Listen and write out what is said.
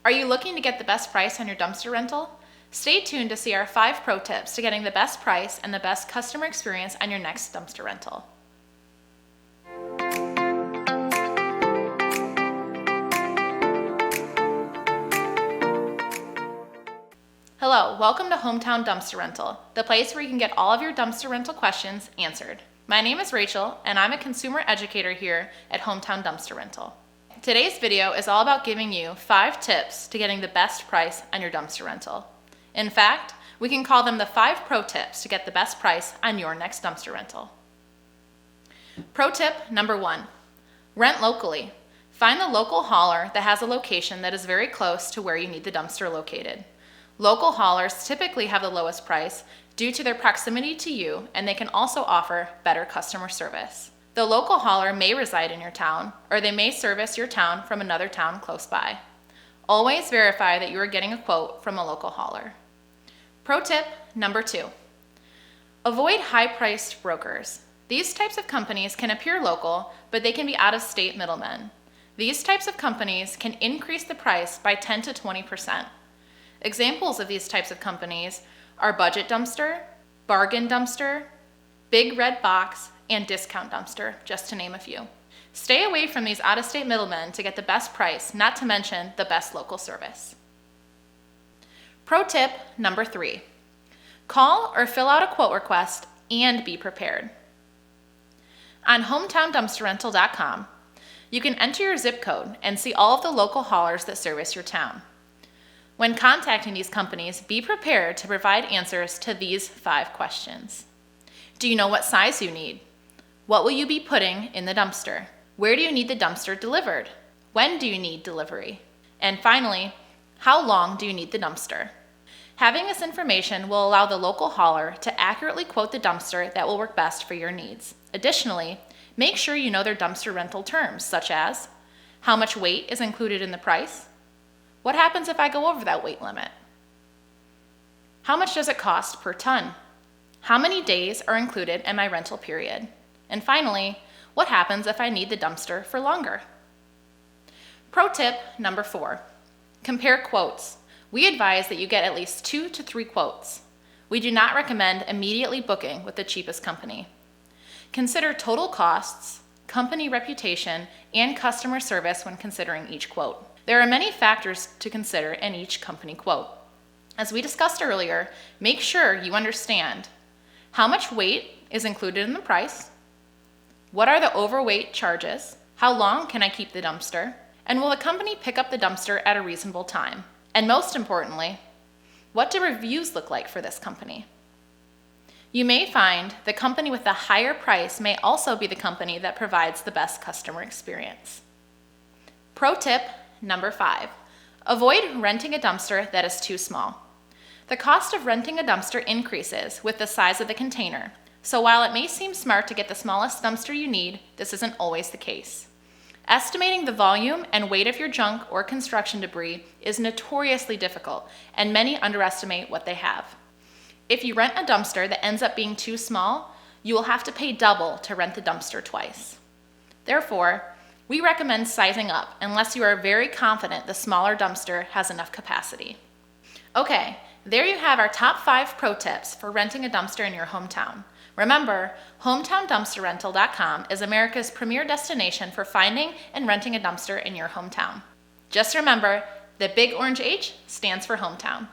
Are you looking to get the best price on your dumpster rental? Stay tuned to see our 5 pro tips to getting the best price and the best customer experience on your next dumpster rental. Hello, welcome to Hometown Dumpster Rental, the place where you can get all of your dumpster rental questions answered. My name is Rachel, and I'm a consumer educator here at Hometown Dumpster Rental. Today's video is all about giving you 5 tips to getting the best price on your dumpster rental. In fact, we can call them the 5 pro tips to get the best price on your next dumpster rental. Pro tip number 1, rent locally. Find the local hauler that has a location that is very close to where you need the dumpster located. Local haulers typically have the lowest price due to their proximity to you, and they can also offer better customer service. The local hauler may reside in your town, or they may service your town from another town close by. Always verify that you are getting a quote from a local hauler. Pro tip number 2, avoid high-priced brokers. These types of companies can appear local, but they can be out-of-state middlemen. These types of companies can increase the price by 10 to 20%. Examples of these types of companies are Budget Dumpster, Bargain Dumpster, Big Red Box, and Discount Dumpster, just to name a few. Stay away from these out-of-state middlemen to get the best price, not to mention the best local service. Pro tip number 3, call or fill out a quote request and be prepared. On hometowndumpsterrental.com, you can enter your zip code and see all of the local haulers that service your town. When contacting these companies, be prepared to provide answers to these 5 questions. Do you know what size you need? What will you be putting in the dumpster? Where do you need the dumpster delivered? When do you need delivery? And finally, how long do you need the dumpster? Having this information will allow the local hauler to accurately quote the dumpster that will work best for your needs. Additionally, make sure you know their dumpster rental terms, such as how much weight is included in the price? What happens if I go over that weight limit? How much does it cost per ton? How many days are included in my rental period? And finally, what happens if I need the dumpster for longer? Pro tip number 4, compare quotes. We advise that you get at least 2 to 3 quotes. We do not recommend immediately booking with the cheapest company. Consider total costs, company reputation, and customer service when considering each quote. There are many factors to consider in each company quote. As we discussed earlier, make sure you understand how much weight is included in the price, what are the overweight charges, how long can I keep the dumpster, and will the company pick up the dumpster at a reasonable time? And most importantly, what do reviews look like for this company? You may find the company with the higher price may also be the company that provides the best customer experience. Pro tip number 5, avoid renting a dumpster that is too small. The cost of renting a dumpster increases with the size of the container, so while it may seem smart to get the smallest dumpster you need, this isn't always the case. Estimating the volume and weight of your junk or construction debris is notoriously difficult, and many underestimate what they have. If you rent a dumpster that ends up being too small, you will have to pay double to rent the dumpster twice. Therefore, we recommend sizing up unless you are very confident the smaller dumpster has enough capacity. Okay, there you have our top 5 pro tips for renting a dumpster in your hometown. Remember, hometowndumpsterrental.com is America's premier destination for finding and renting a dumpster in your hometown. Just remember, the big orange H stands for hometown.